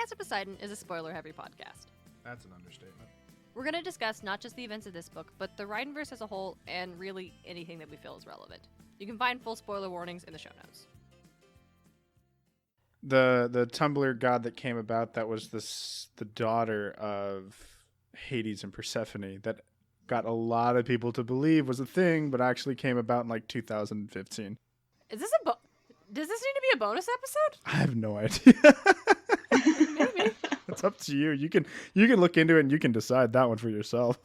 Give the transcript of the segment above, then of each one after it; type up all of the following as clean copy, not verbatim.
Podcast of Poseidon is a spoiler-heavy podcast. That's an understatement. We're going to discuss not just the events of this book, but the Rhineverse as a whole, and really anything that we feel is relevant. You can find full spoiler warnings in the show notes. The Tumblr god that came about, that was the daughter of Hades and Persephone, that got a lot of people to believe was a thing, but actually came about in like 2015. Is this does this need to be a bonus episode? I have no idea. Maybe. It's up to you. You can look into it and you can decide that one for yourself.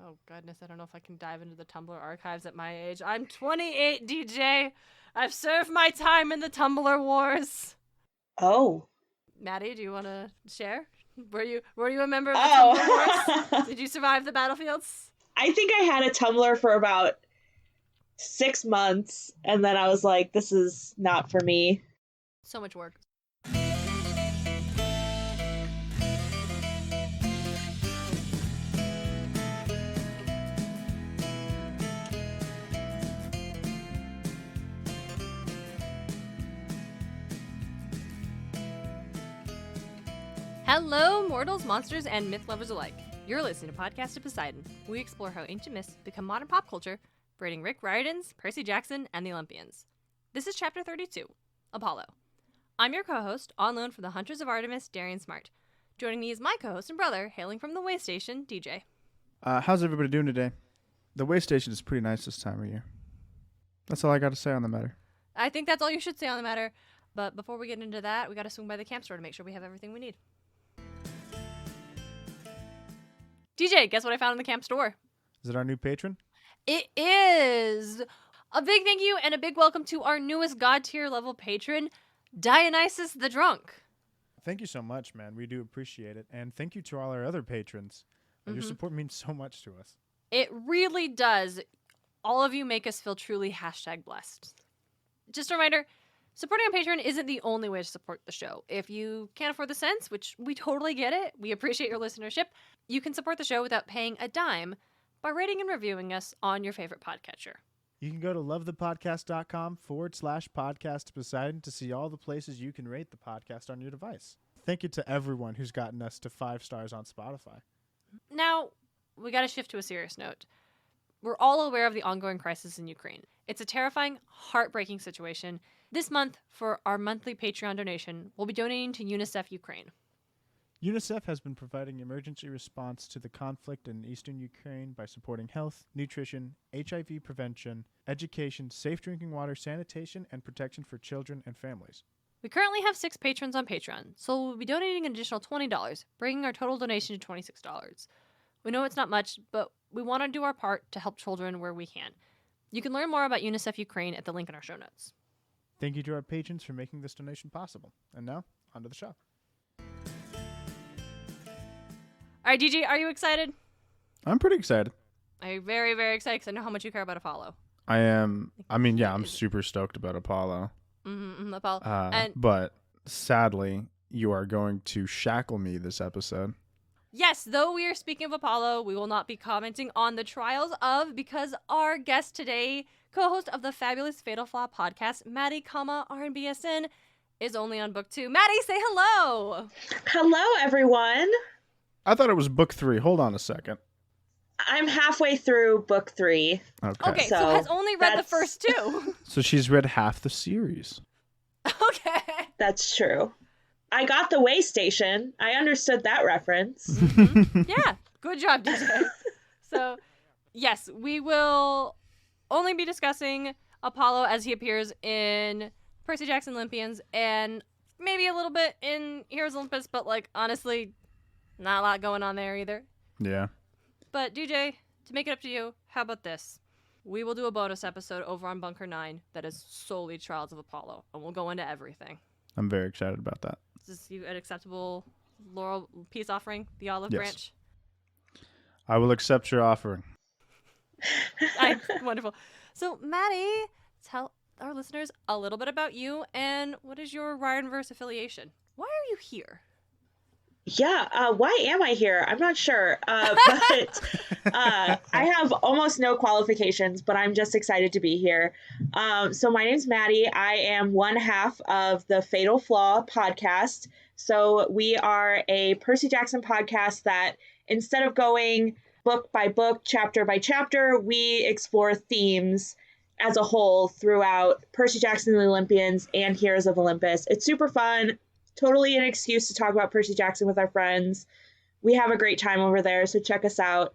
Oh, goodness. I don't know if I can dive into the Tumblr archives at my age. I'm 28, DJ. I've served my time in the Tumblr Wars. Oh. Maddy, do you want to share? Were you a member of the Tumblr Wars? Did you survive the battlefields? I think I had a Tumblr for about 6 months, and then I was like, this is not for me. So much work. Hello, mortals, monsters, and myth lovers alike. You're listening to Podcast of Poseidon. We explore how ancient myths become modern pop culture, braiding Rick Riordan's, Percy Jackson, and the Olympians. This is Chapter 32, Apollo. I'm your co-host, on loan from the Hunters of Artemis, Darien Smart. Joining me is my co-host and brother, hailing from the way station, DJ. How's everybody doing today? The way station is pretty nice this time of year. That's all I got to say on the matter. I think that's all you should say on the matter. But before we get into that, we got to swing by the camp store to make sure we have everything we need. DJ, guess what I found in the camp store? Is it our new patron? It is! A big thank you and a big welcome to our newest God tier level patron, Dionysus the Drunk. Thank you so much, man. We do appreciate it. And thank you to all our other patrons. Your support means so much to us. It really does. All of you make us feel truly #blessed. Just a reminder, supporting on Patreon isn't the only way to support the show. If you can't afford the cents, which we totally get it, we appreciate your listenership, you can support the show without paying a dime by rating and reviewing us on your favorite podcatcher. You can go to lovethepodcast.com/podcast Poseidon to see all the places you can rate the podcast on your device. Thank you to everyone who's gotten us to 5 stars on Spotify. Now, we got to shift to a serious note. We're all aware of the ongoing crisis in Ukraine. It's a terrifying, heartbreaking situation. This month, for our monthly Patreon donation, we'll be donating to UNICEF Ukraine. UNICEF has been providing emergency response to the conflict in eastern Ukraine by supporting health, nutrition, HIV prevention, education, safe drinking water, sanitation, and protection for children and families. We currently have 6 patrons on Patreon, so we'll be donating an additional $20, bringing our total donation to $26. We know it's not much, but we want to do our part to help children where we can. You can learn more about UNICEF Ukraine at the link in our show notes. Thank you to our patrons for making this donation possible. And now, on to the show. All right, DJ, are you excited? I'm pretty excited. I'm very, very excited because I know how much you care about Apollo. I am. I mean, yeah, I'm super stoked about Apollo. Apollo. But sadly, you are going to shackle me this episode. Yes, though we are speaking of Apollo, we will not be commenting on the trials of, because our guest today, co-host of the fabulous Fatal Flaw podcast, Maddy, RNBSN, is only on book 2. Maddy, say hello! Hello, everyone. I thought it was book 3. Hold on a second. I'm halfway through book 3. Okay, so has only read the first 2. So she's read half the series. Okay. That's true. I got the way station. I understood that reference. Yeah, good job, DJ. So, yes, we will only be discussing Apollo as he appears in Percy Jackson Olympians and maybe a little bit in Heroes Olympus, but, like, honestly, not a lot going on there either. Yeah. But, DJ, to make it up to you, how about this? We will do a bonus episode over on Bunker 9 that is solely Trials of Apollo, and we'll go into everything. I'm very excited about that. Is this an acceptable laurel peace offering, the olive branch? I will accept your offering. Wonderful. So, Maddy, tell our listeners a little bit about you and what is your Rhineverse affiliation? Why are you here? Yeah, why am I here? I'm not sure. But I have almost no qualifications, but I'm just excited to be here. So my name's Maddy. I am one half of the Fatal Flaw podcast. So we are a Percy Jackson podcast that instead of going book by book, chapter by chapter, we explore themes as a whole throughout Percy Jackson and the Olympians and Heroes of Olympus. It's super fun, totally an excuse to talk about Percy Jackson with our friends. We have a great time over there, so check us out.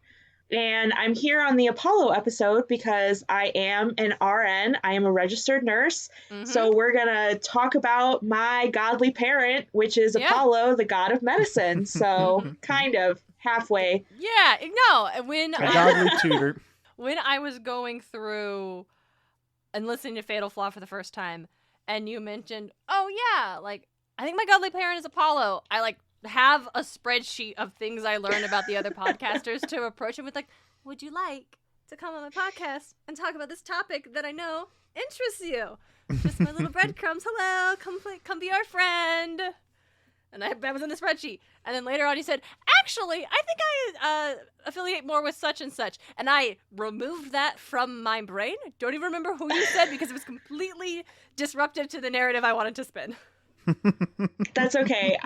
And I'm here on the Apollo episode because I am an RN. I am a registered nurse. So we're going to talk about my godly parent, which is Apollo, the god of medicine. So kind of halfway. Yeah, no. When A godly tutor. When I was going through and listening to Fatal Flaw for the first time, and you mentioned, oh yeah, like, I think my godly parent is Apollo, I like have a spreadsheet of things I learned about the other podcasters to approach him with, like, would you like to come on my podcast and talk about this topic that I know interests you? Just my little breadcrumbs. Hello, come be our friend. And I was in the spreadsheet. And then later on he said, actually, I think I affiliate more with such and such. And I removed that from my brain. Don't even remember who you said because it was completely disruptive to the narrative I wanted to spin. That's okay.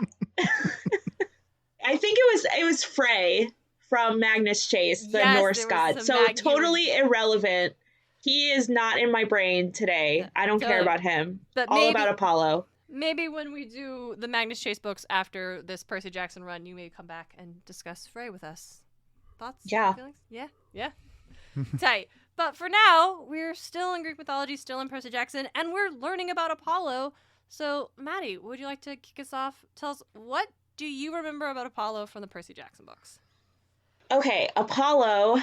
I think it was Frey from Magnus Chase, the Norse god. So totally irrelevant. He is not in my brain today. I don't care about him. But all about Apollo. Maybe when we do the Magnus Chase books after this Percy Jackson run, you may come back and discuss Frey with us. Thoughts? Yeah. Feelings? Yeah. Tight. But for now, we're still in Greek mythology, still in Percy Jackson, and we're learning about Apollo. So, Maddy, would you like to kick us off? Tell us, what do you remember about Apollo from the Percy Jackson books? Okay, Apollo,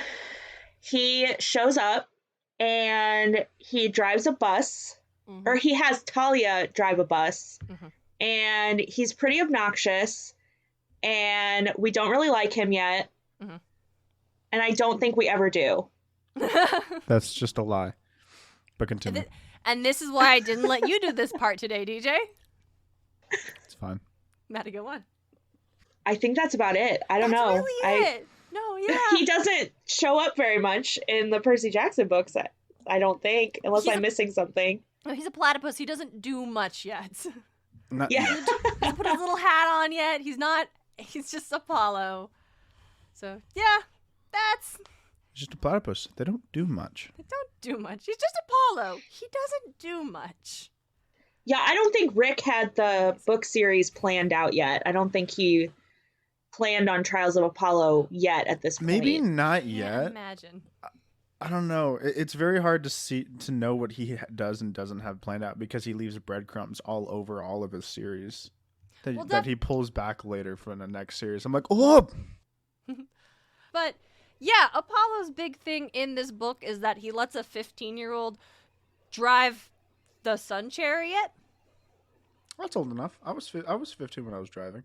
he shows up and he drives a bus, or he has Talia drive a bus, and he's pretty obnoxious, and we don't really like him yet, and I don't think we ever do. That's just a lie. But continue. And this is why I didn't let you do this part today, DJ. It's fine. Maddy, go on. I think that's about it. I don't know. Really it. No, yeah. He doesn't show up very much in the Percy Jackson books, I don't think, unless I'm missing something. No, he's a platypus. He doesn't do much yet. Not yeah. yet. He hasn't put his little hat on yet. He's just Apollo. So, yeah, that's... Just a platypus. They don't do much. They don't do much. He's just Apollo. He doesn't do much. Yeah, I don't think Rick had the book series planned out yet. I don't think he planned on Trials of Apollo yet at this point. Maybe not yet. Imagine. I don't know. It's very hard to know what he does and doesn't have planned out because he leaves breadcrumbs all over all of his series that he pulls back later for the next series. I'm like, oh! But... yeah, Apollo's big thing in this book is that he lets a 15-year-old drive the Sun Chariot. That's old enough. I was 15 when I was driving.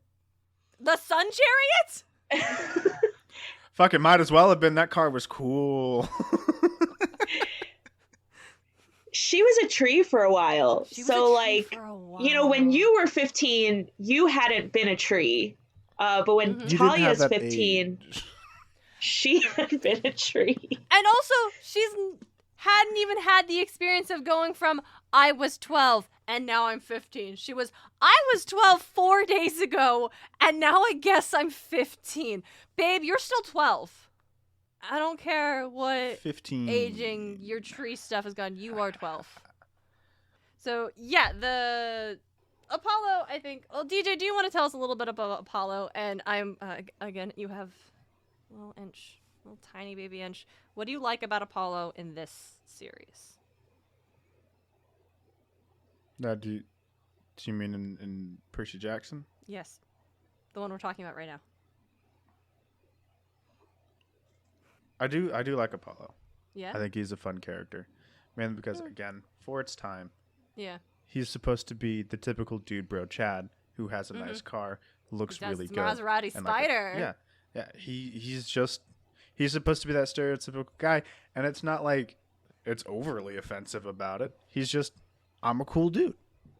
The Sun Chariot? Fuck, it might as well have been. That car was cool. She was a tree for a while. When you were 15, you hadn't been a tree. But when Talia's 15... age. She had been a tree. And also, hadn't even had the experience of going from, I was 12, and now I'm 15. She was, I was 12 4 days ago, and now I guess I'm 15. Babe, you're still 12. I don't care what 15. aging your tree stuff has gone. You are 12. So, yeah, the... Apollo, I think... Well, DJ, do you want to tell us a little bit about Apollo? And I'm, again, you have... little tiny baby inch. What do you like about Apollo in this series? Do you mean in Percy Jackson? Yes, the one we're talking about right now. I do like Apollo. Yeah, I think he's a fun character, mainly because again, for its time, yeah, he's supposed to be the typical dude bro Chad who has a nice car, looks really good, Maserati Spider. Yeah, he's supposed to be that stereotypical guy, and it's not like it's overly offensive about it. He's just, I'm a cool dude.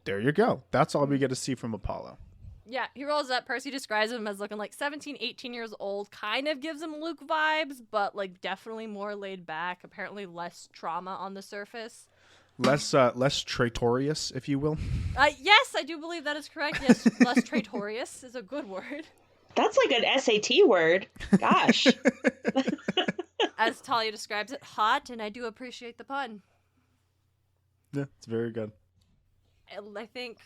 There you go. That's all we get to see from Apollo. Yeah, he rolls up. Percy describes him as looking like 17, 18 years old. Kind of gives him Luke vibes, but like definitely more laid back. Apparently less trauma on the surface. Less traitorous, if you will. Yes, I do believe that is correct. Yes, less traitorous is a good word. That's like an SAT word. Gosh. As Talia describes it, hot, and I do appreciate the pun. Yeah, it's very good. I think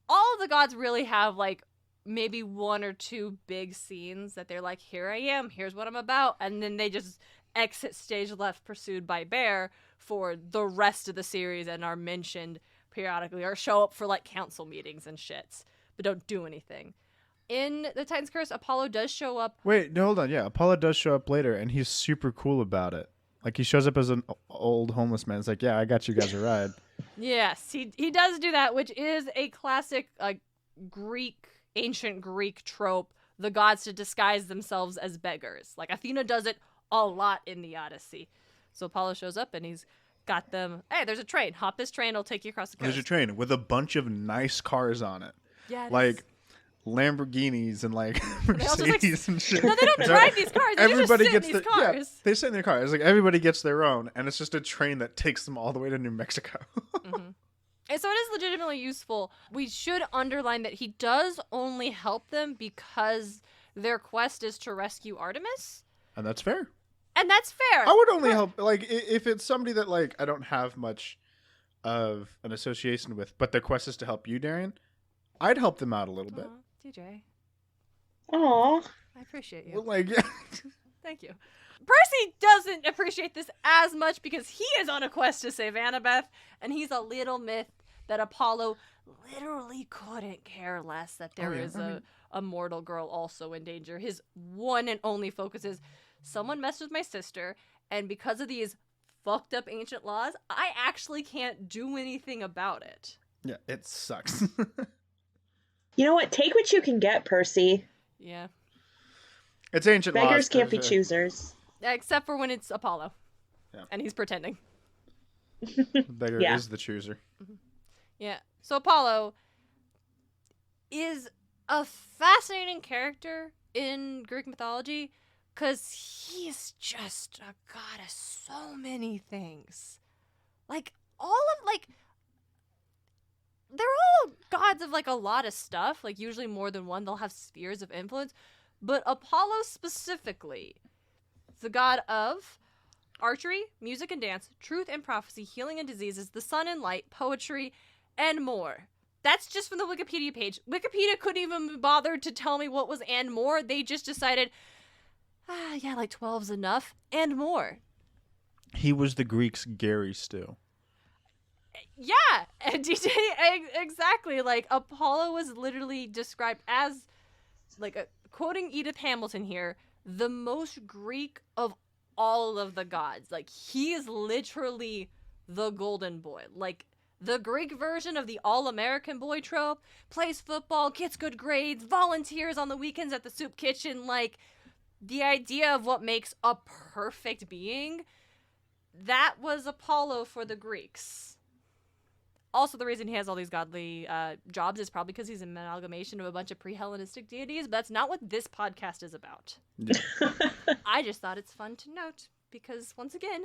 all of the gods really have, like, maybe one or two big scenes that they're like, here I am, here's what I'm about, and then they just exit stage left pursued by Bear for the rest of the series and are mentioned periodically or show up for, like, council meetings and shits, but don't do anything. In the Titan's Curse, Apollo does show up. Wait, no, hold on. Yeah, Apollo does show up later, and he's super cool about it. Like, he shows up as an old homeless man. It's like, yeah, I got you guys a ride. Yes, he does do that, which is a classic ancient Greek trope, the gods to disguise themselves as beggars. Like, Athena does it a lot in the Odyssey. So Apollo shows up, and he's got them, hey, there's a train. Hop this train, it'll take you across the coast. There's a train with a bunch of nice cars on it. Yeah, like Lamborghinis and like Mercedes and shit. No, they don't drive these cars. They Everybody just sit gets in these their cars. Yeah, they sit in their cars. Like everybody gets their own, and it's just a train that takes them all the way to New Mexico. Mm-hmm. And so it is legitimately useful. We should underline that he does only help them because their quest is to rescue Artemis. And that's fair. And that's fair. I would only help, like, if it's somebody that, like, I don't have much of an association with, but their quest is to help you, Darien, I'd help them out a little bit. DJ. Aww. I appreciate you. Well, like, yeah. Thank you. Percy doesn't appreciate this as much because he is on a quest to save Annabeth, and he's a little myth that Apollo literally couldn't care less that there is a mortal girl also in danger. His one and only focus is, someone messed with my sister, and because of these fucked up ancient laws, I actually can't do anything about it. Yeah, it sucks. You know what? Take what you can get, Percy. Yeah. It's ancient laws. Beggars can't be choosers. Except for when it's Apollo. Yeah. And he's pretending. Beggar is the chooser. Mm-hmm. Yeah. So Apollo is a fascinating character in Greek mythology because he's just a god of so many things. Like, they're all gods of, like, a lot of stuff. Like, usually more than one. They'll have spheres of influence. But Apollo specifically, the god of archery, music and dance, truth and prophecy, healing and diseases, the sun and light, poetry, and more. That's just from the Wikipedia page. Wikipedia couldn't even be bothered to tell me what was and more. They just decided, yeah, like 12's enough, and more. He was the Greeks' Gary Stew. Yeah, and DJ, exactly. Like, Apollo was literally described as, like, quoting Edith Hamilton here, the most Greek of all of the gods. Like, he is literally the golden boy. Like, the Greek version of the all-American boy trope, plays football, gets good grades, volunteers on the weekends at the soup kitchen. Like, the idea of what makes a perfect being, that was Apollo for the Greeks. Also, the reason he has all these godly jobs is probably because he's an amalgamation of a bunch of pre-Hellenistic deities, but that's not what this podcast is about. Yeah. I just thought it's fun to note because, once again,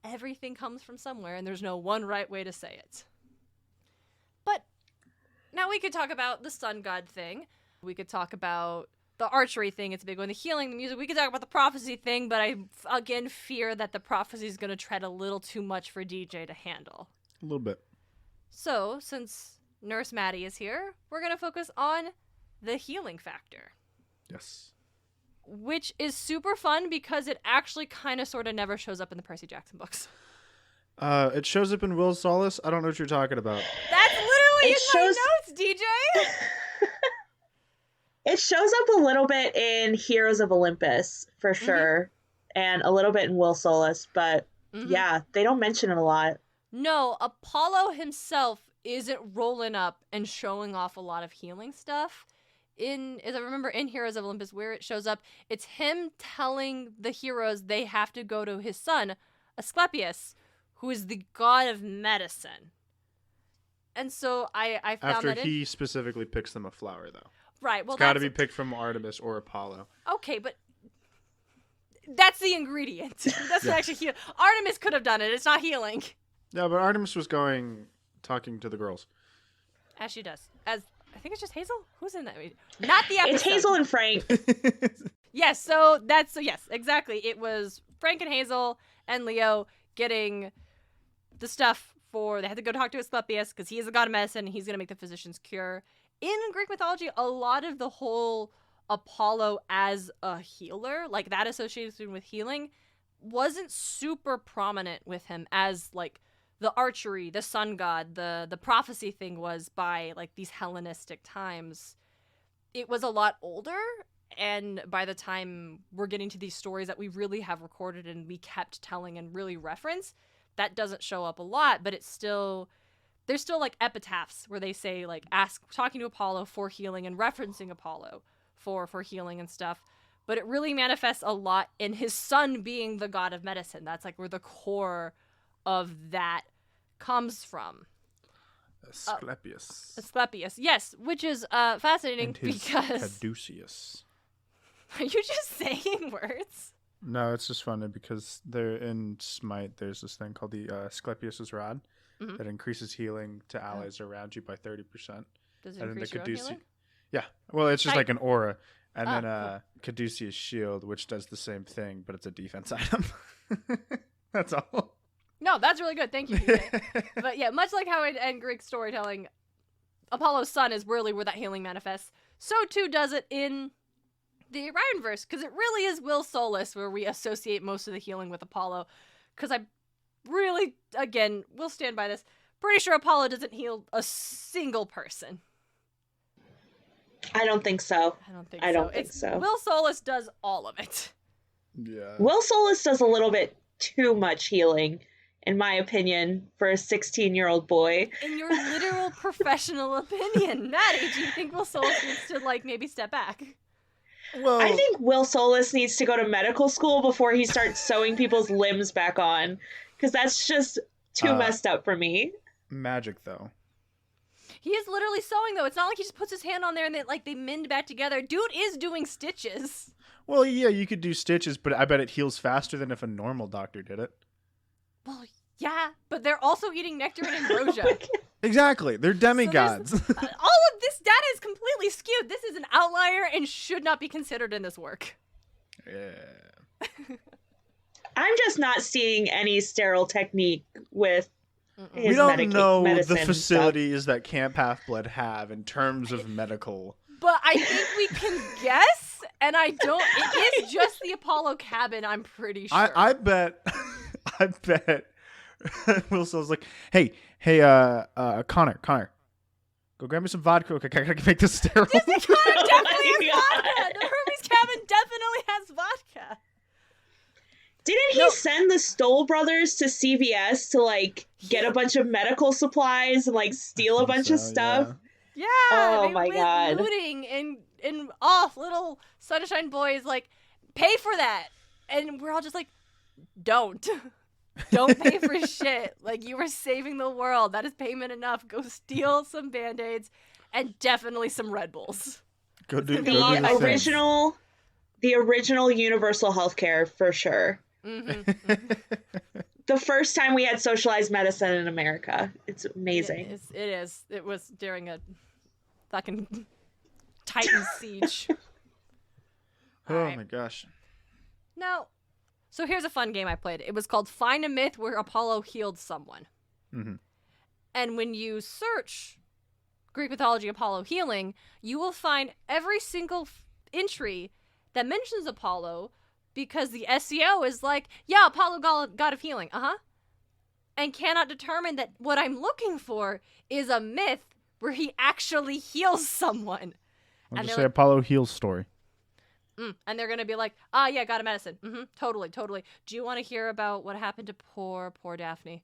everything comes from somewhere and there's no one right way to say it. But now we could talk about the sun god thing. We could talk about the archery thing. It's a big one. The healing, the music. We could talk about the prophecy thing, but I, again, fear that the prophecy is going to tread a little too much for DJ to handle. A little bit. So, since Nurse Maddy is here, we're going to focus on the healing factor. Yes. Which is super fun because it actually kind of sort of never shows up in the Percy Jackson books. It shows up in Will Solace. I don't know what you're talking about. That's literally my notes, DJ! It shows up a little bit in Heroes of Olympus, for sure, and a little bit in Will Solace, but yeah, they don't mention it a lot. No, Apollo himself isn't rolling up and showing off a lot of healing stuff. As I remember in Heroes of Olympus, where it shows up, it's him telling the heroes they have to go to his son, Asclepius, who is the god of medicine. And so I found After that he specifically picks them a flower, though. Right, well, it's got to be picked from Artemis or Apollo. Okay, but that's the ingredient. That's not actually healing. Artemis could have done it. It's not healing. Yeah, but Artemis was talking to the girls. As she does. As I think it's just Hazel? Who's in that? Not the episode. It's Hazel and Frank. Yes, yes, exactly. It was Frank and Hazel and Leo getting the stuff they had to go talk to Asclepius because he is the god of medicine and he's going to make the physician's cure. In Greek mythology, a lot of the whole Apollo as a healer, like that association with healing, wasn't super prominent with him as like the archery, the sun god, the prophecy thing was by like these Hellenistic times. It was a lot older, and by the time we're getting to these stories that we really have recorded and we kept telling and really reference, that doesn't show up a lot, but there's still like epitaphs where they say like talking to Apollo for healing and referencing Apollo for healing and stuff. But it really manifests a lot in his son being the god of medicine. That's like where the core of that comes from. Asclepius, yes, which is fascinating and his because Caduceus. Are you just saying words? No, it's just funny because they're in Smite. There's this thing called the Asclepius's rod that increases healing to allies around you by 30%. Does it increase your own healing? Yeah, well, it's just like an aura. And then cool. Caduceus shield, which does the same thing, but it's a defense item. That's all. No, that's really good. Thank you, DJ. But yeah, much like how in Greek storytelling, Apollo's son is really where that healing manifests. So too does it in the Orionverse, because it really is Will Solus where we associate most of the healing with Apollo. Because I really, again, will stand by this, pretty sure Apollo doesn't heal a single person. I don't think so. I don't think so. Will Solus does all of it. Yeah. Will Solus does a little bit too much healing, in my opinion, for a 16-year-old boy. In your literal professional opinion, Maddy, do you think Will Solus needs to, like, maybe step back? Well, I think Will Solus needs to go to medical school before he starts sewing people's limbs back on, because that's just too messed up for me. Magic, though. He is literally sewing, though. It's not like he just puts his hand on there and they mend back together. Dude is doing stitches. Well, yeah, you could do stitches, but I bet it heals faster than if a normal doctor did it. Well, yeah, but they're also eating nectar and ambrosia. Exactly. They're demigods. So all of this data is completely skewed. This is an outlier and should not be considered in this work. Yeah. I'm just not seeing any sterile technique with his we don't know medicine the facilities that Camp Half-Blood have in terms of medical. But I think we can guess, and I don't. It is just the Apollo cabin, I'm pretty sure. I bet Will Sol's like, hey, Connor, go grab me some vodka. Okay, I can make this sterile. Disney Connor definitely has vodka. The Hermes cabin definitely has vodka. Didn't he send the Stoll brothers to CVS to, like, get a bunch of medical supplies and, like, steal a bunch of stuff? Yeah. Oh, they my went God. looting and little Sunshine Boys, like, pay for that. And we're all just like, don't. Don't pay for shit. Like, you are saving the world. That is payment enough. Go steal some Band-Aids and definitely some Red Bulls. The original universal healthcare, for sure. Mm-hmm. The first time we had socialized medicine in America. It's amazing. It is. It was during a fucking Titan siege. Oh my gosh. Now, so here's a fun game I played. It was called Find a Myth Where Apollo Healed Someone. Mm-hmm. And when you search Greek mythology Apollo healing, you will find every single entry that mentions Apollo, because the SEO is like, yeah, Apollo, god of healing, and cannot determine that what I'm looking for is a myth where he actually heals someone. I'll just say Apollo heals story. And they're going to be like, yeah, god of medicine. Totally. Do you want to hear about what happened to poor Daphne?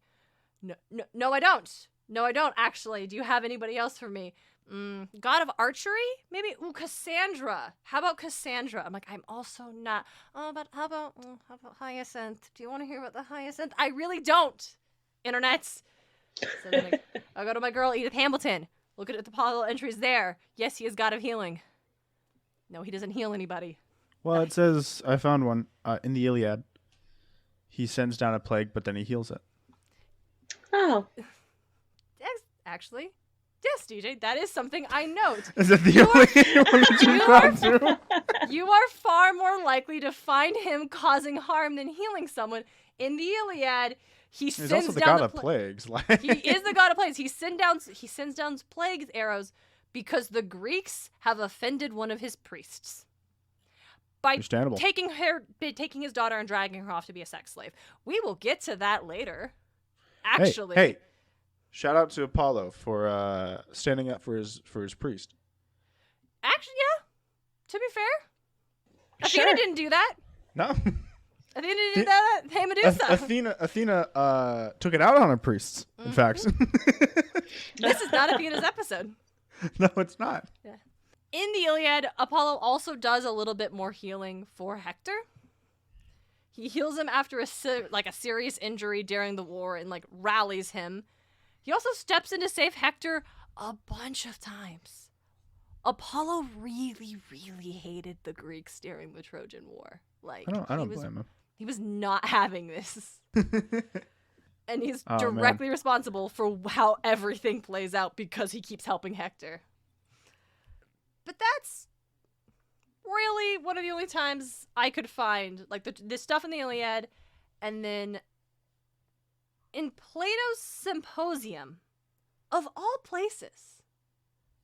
No, I don't. No, I don't, actually. Do you have anybody else for me? God of archery? Maybe? Ooh, Cassandra. How about Cassandra? I'm like, I'm also not. Oh, but how about Hyacinth? Do you want to hear about the Hyacinth? I really don't. Internets. So then I'll go to my girl Edith Hamilton. Look at the Apollo entries there. Yes, he is god of healing. No, he doesn't heal anybody. Well, it says, I found one in the Iliad. He sends down a plague, but then he heals it. Oh. Yes, actually. Yes, DJ, that is something I note. Is that the only one that you found too? You are far more likely to find him causing harm than healing someone. In the Iliad, He's sends also the down god of plagues. He is the god of plagues. He sends down plagues arrows because the Greeks have offended one of his priests by Understandable. taking his daughter and dragging her off to be a sex slave. We will get to that later. Actually, Hey, shout out to Apollo for standing up for his priest. Actually, yeah. To be fair, Sure. Athena didn't do that. No. Athena did that. Hey, Medusa. Athena took it out on her priests. In fact. This is not Athena's episode. No, it's not. Yeah. In the Iliad, Apollo also does a little bit more healing for Hector. He heals him after a serious injury during the war and rallies him. He also steps in to save Hector a bunch of times. Apollo really, really hated the Greeks during the Trojan War. I don't blame him. He was not having this. And he's Oh, directly responsible for how everything plays out because he keeps helping Hector. But that's really one of the only times I could find this stuff in the Iliad, and then in Plato's Symposium, of all places,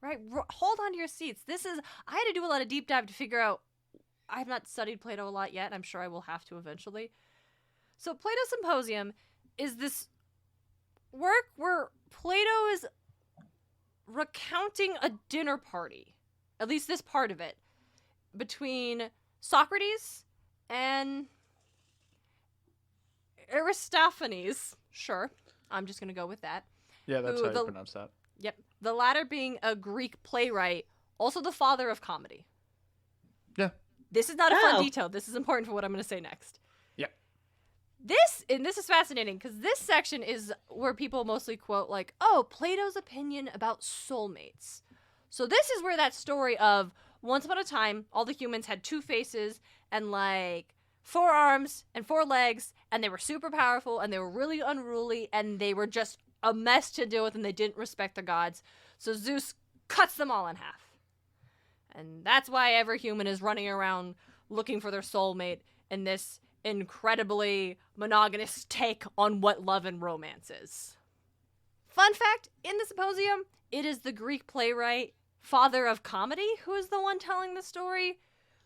right? Hold on to your seats. I had to do a lot of deep dive to figure out. I have not studied Plato a lot yet. I'm sure I will have to eventually. So Plato's Symposium is this work where Plato is recounting a dinner party, at least this part of it, between Socrates and Aristophanes. Sure, I'm just going to go with that. Yeah, that's how you pronounce that. Yep. The latter being a Greek playwright, also the father of comedy. Yeah. This is not a fun detail. This is important for what I'm going to say next. Yeah. This is fascinating because this section is where people mostly quote Plato's opinion about soulmates. So this is where that story of once upon a time, all the humans had 2 faces and 4 arms and 4 legs, and they were super powerful and they were really unruly and they were just a mess to deal with and they didn't respect the gods. So Zeus cuts them all in half. And that's why every human is running around looking for their soulmate in this incredibly monogamous take on what love and romance is. Fun fact, in the Symposium, it is the Greek playwright, father of comedy, who is the one telling the story,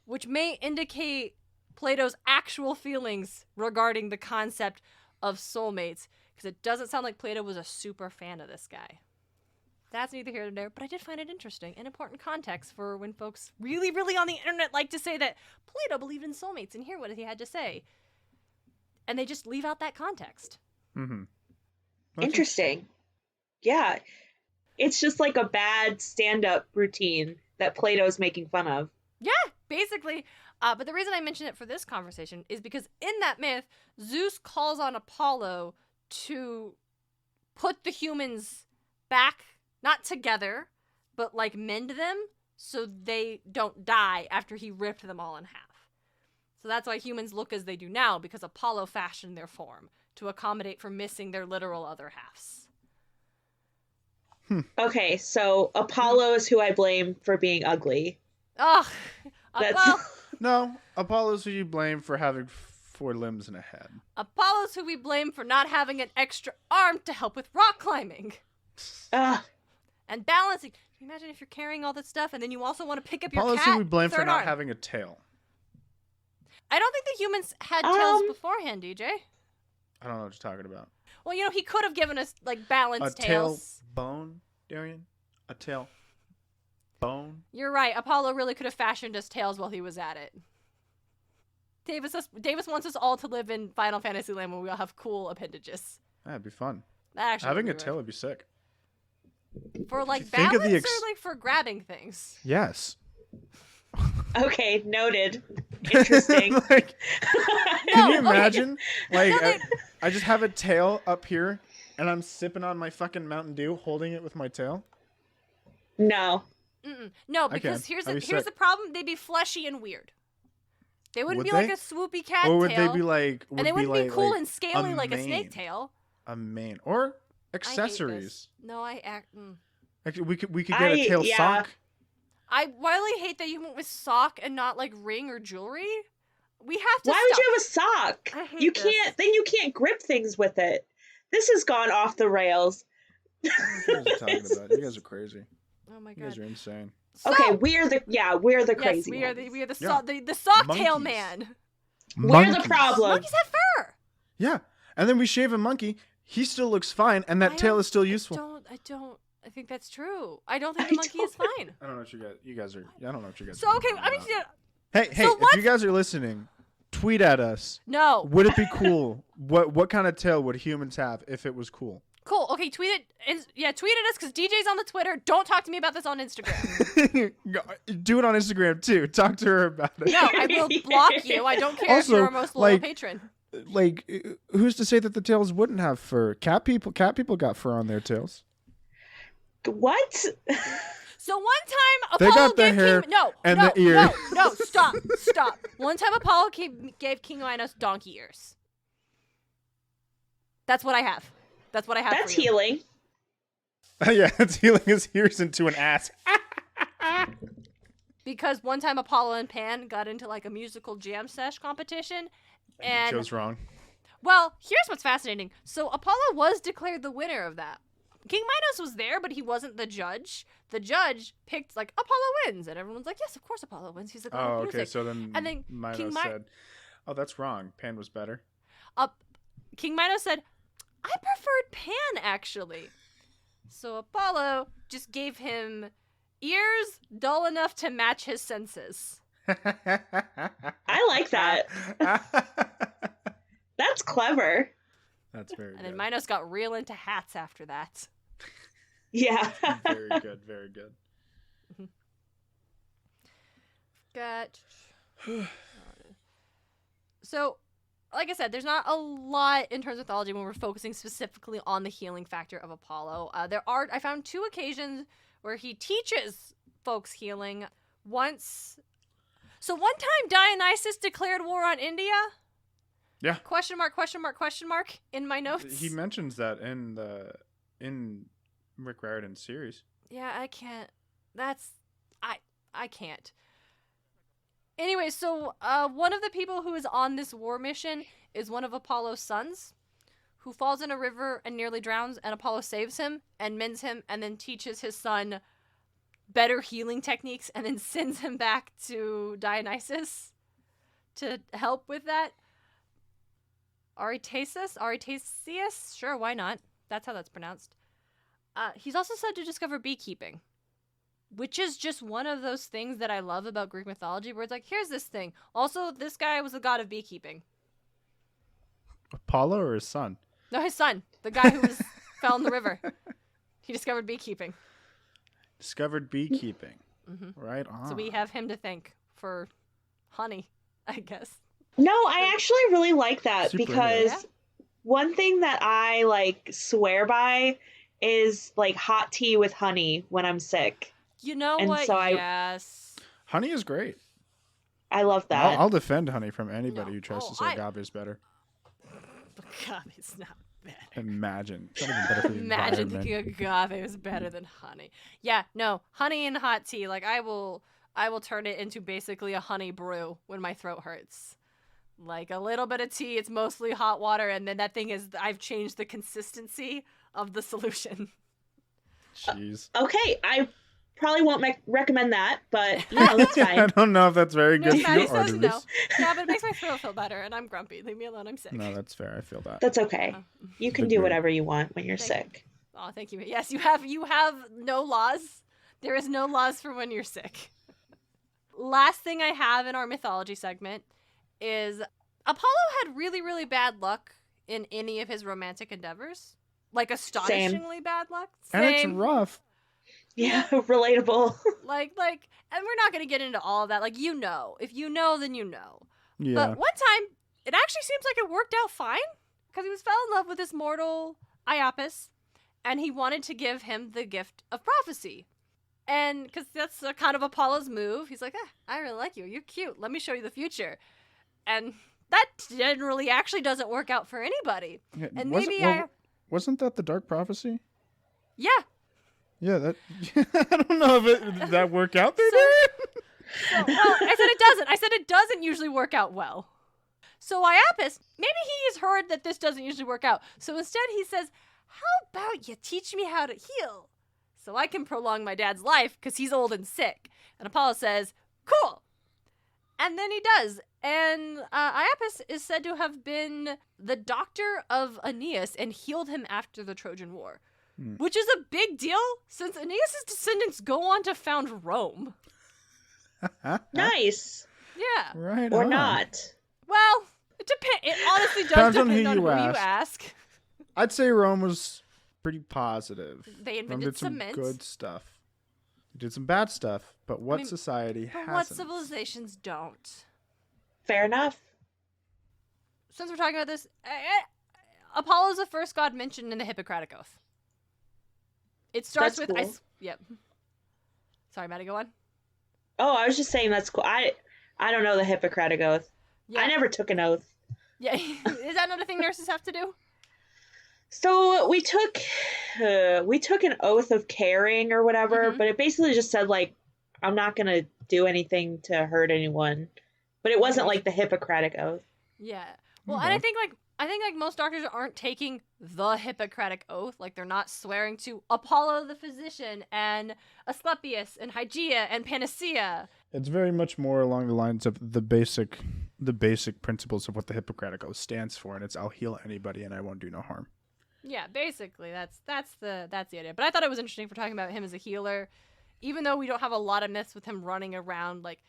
which may indicate Plato's actual feelings regarding the concept of soulmates, because it doesn't sound like Plato was a super fan of this guy. That's neither here nor there, but I did find it interesting and important context for when folks really, really on the internet like to say that Plato believed in soulmates and hear what he had to say. And they just leave out that context. Mm-hmm. Interesting. Yeah. It's just like a bad stand-up routine that Plato's making fun of. Yeah, basically. But the reason I mention it for this conversation is because in that myth, Zeus calls on Apollo to put the humans back, not together, but mend them so they don't die after he ripped them all in half. So that's why humans look as they do now, because Apollo fashioned their form to accommodate for missing their literal other halves. Okay, so Apollo is who I blame for being ugly. Ugh. That's... No, Apollo's who you blame for having 4 limbs and a head. Apollo's who we blame for not having an extra arm to help with rock climbing. And balancing. Can you imagine if you're carrying all this stuff and then you also want to pick up Apollo's your cat? Who we blame for not arm. having a tail. I don't think the humans had tails beforehand, DJ. I don't know what you're talking about. Well, he could have given us balanced a tails. Tail bone, Darien? A tail bone? You're right. Apollo really could have fashioned us tails while he was at it. Davis wants us all to live in Final Fantasy Land where we all have cool appendages. That'd be fun. That actually having a tail would be sick. For think balance of the or for grabbing things? Yes. Okay, noted. Interesting. Can you imagine? I just have a tail up here and I'm sipping on my fucking Mountain Dew, holding it with my tail? No. Mm-mm. No, because here's the problem. They'd be fleshy and weird. They wouldn't be like a swoopy cat tail. Or would they be like... and they wouldn't be cool and scaly like a snake tail. A mane. Or Accessories. No, Actually, we could get a tail sock. I really hate that you went with sock and not like ring or jewelry. We have to. Why would you have a sock? I hate You this. can't. Then you can't grip things with it. This has gone off the rails. What you guys are talking about? You guys are crazy. Oh my You guys god. are insane. So, Okay, we're the crazy we are ones. the sock tail Monkeys. man. We're the problem. Monkeys have fur. Yeah, and then we shave a monkey. He still looks fine, and that tail is still useful. I think that's true. I don't think the monkey is fine. I don't know what you guys are. I don't know what you guys. So are okay, talking I mean, about. Hey, if you guys are listening, tweet at us. No. Would it be cool? What kind of tail would humans have if it was cool? Cool. Okay, tweet it. Yeah, tweet at us because DJ's on the Twitter. Don't talk to me about this on Instagram. Do it on Instagram too. Talk to her about it. No, I will block you. I don't care if you're our most loyal patron. Like, who's to say that the tails wouldn't have fur? Cat people got fur on their tails. What? So one time They Apollo got the gave hair King and the ear. No, stop. One time Apollo gave King Minos donkey ears. That's what I have. That's what I have. That's for you. healing. Yeah, it's healing his ears into an ass. Because one time Apollo and Pan got into like a musical jam sesh competition, and Joe's wrong. Well, here's what's fascinating. So Apollo was declared the winner of that. King Minos was there, but he wasn't the judge. The judge picked like Apollo wins, and everyone's like, "Yes, of course Apollo wins. He's the god of music." Okay. So then, Minos said, "Oh, that's wrong. Pan was better." King Minos said, "I preferred Pan actually." So Apollo just gave him ears dull enough to match his senses. I like that. That's clever. That's very good. And then Minos got real into hats after that. Yeah. Very good. Very good. So, like I said, there's not a lot in terms of mythology when we're focusing specifically on the healing factor of Apollo. I found 2 occasions where he teaches folks healing. One time Dionysus declared war on India. Yeah. Question mark in my notes. He mentions that in Rick Riordan's series. Yeah, I can't. I can't. Anyway, so one of the people who is on this war mission is one of Apollo's sons, who falls in a river and nearly drowns, and Apollo saves him and mends him and then teaches his son better healing techniques and then sends him back to Dionysus to help with that. Aretasius? Sure, why not? That's how that's pronounced. He's also said to discover beekeeping, which is just one of those things that I love about Greek mythology, where it's like, here's this thing. Also, this guy was the god of beekeeping. Apollo or his son? No, his son. The guy who fell in the river. He discovered beekeeping. Discovered beekeeping. Mm-hmm. Right on. So we have him to thank for honey, I guess. No, I actually really like that Super because nice. one thing that I like swear by is like hot tea with honey when I'm sick. You know And what? so Yes. Honey is great. I love that. I'll defend honey from anybody No. who tries to say agave is better. God, it's not bad. Imagine. It's not even better for the Imagine environment. thinking agave is better than honey. Yeah, no, honey and hot tea. Like I will turn it into basically a honey brew when my throat hurts. Like a little bit of tea, it's mostly hot water, and then that thing is I've changed the consistency of the solution. Jeez. Okay, I probably won't recommend that, but that's fine. I don't know if that's very No, good for Maddie your says no. arteries. Yeah, but it makes my throat feel better, and I'm grumpy. Leave me alone. I'm sick. No, that's fair. I feel that. That's okay. You can do whatever you want when you're sick. Oh, thank you. Yes, you have no laws. There is no laws for when you're sick. Last thing I have in our mythology segment is Apollo had really, really bad luck in any of his romantic endeavors. Like astonishingly bad luck. And it's rough. Yeah, relatable. like, and we're not going to get into all of that. Like, you know. If you know, then you know. Yeah. But one time, it actually seems like it worked out fine. Because he fell in love with this mortal Iapis. And he wanted to give him the gift of prophecy. And because that's kind of Apollo's move. He's like, I really like you. You're cute. Let me show you the future. And that generally actually doesn't work out for anybody. Yeah, And was maybe it, Wasn't that the Dark Prophecy? Yeah. Yeah, that. I don't know if did that work out there. Well, I said it doesn't. I said it doesn't usually work out well. So Iapis, maybe he has heard that this doesn't usually work out. So instead he says, how about you teach me how to heal so I can prolong my dad's life because he's old and sick? And Apollo says, cool. And then he does. And Iapis is said to have been the doctor of Aeneas and healed him after the Trojan War. Which is a big deal since Aeneas' descendants go on to found Rome. Nice. Yeah. Right Or on. not. Well, it depends. It honestly does Depends on depend who on you who you ask. ask. I'd say Rome was pretty positive. They Rome invented did some cement. good stuff. They did some bad stuff, but what society But hasn't? what civilizations don't? Fair enough. Since we're talking about this, Apollo's the first god mentioned in the Hippocratic Oath. It starts That's with cool. Yep. Sorry, Maddy, go on. Oh, I was just saying that's cool. I don't know the Hippocratic Oath. Yeah. I never took an oath. Yeah. Is that another thing nurses have to do? So we took an oath of caring or whatever, but it basically just said like I'm not gonna do anything to hurt anyone. But it wasn't like the Hippocratic Oath. Yeah. Well, and I think like most doctors aren't taking the Hippocratic Oath. Like they're not swearing to Apollo the physician and Asclepius and Hygeia and Panacea. It's very much more along the lines of the basic principles of what the Hippocratic Oath stands for, and it's I'll heal anybody and I won't do no harm. Yeah, basically that's the idea. But I thought it was interesting for talking about him as a healer, even though we don't have a lot of myths with him running around. Like,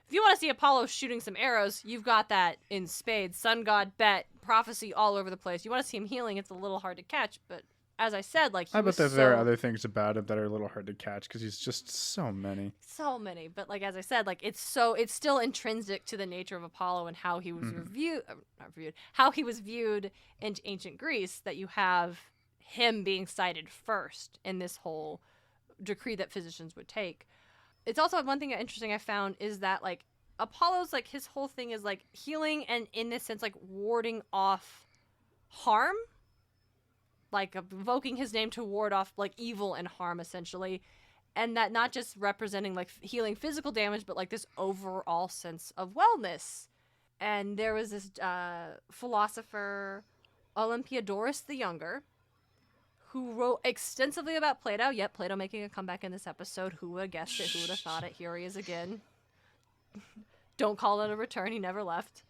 if you want to see Apollo shooting some arrows, you've got that in spades. Sun God, Bet, prophecy all over the place. You want to see him healing, it's a little hard to catch. But as I said, like I bet that there are other things about him that are a little hard to catch because he's just so many. So many. But like as I said, like it's still intrinsic to the nature of Apollo and how he was how he was viewed in ancient Greece, that you have him being cited first in this whole decree that physicians would take. It's also one thing interesting I found is that like Apollo's like his whole thing is like healing and in this sense like warding off harm, like evoking his name to ward off like evil and harm essentially, and that not just representing like healing physical damage but like this overall sense of wellness. And there was this philosopher Olympiodorus the Younger who wrote extensively about Plato. Yep, Plato making a comeback in this episode. Who would have guessed it? Who would have thought it? Here he is again. Don't call it a return. He never left.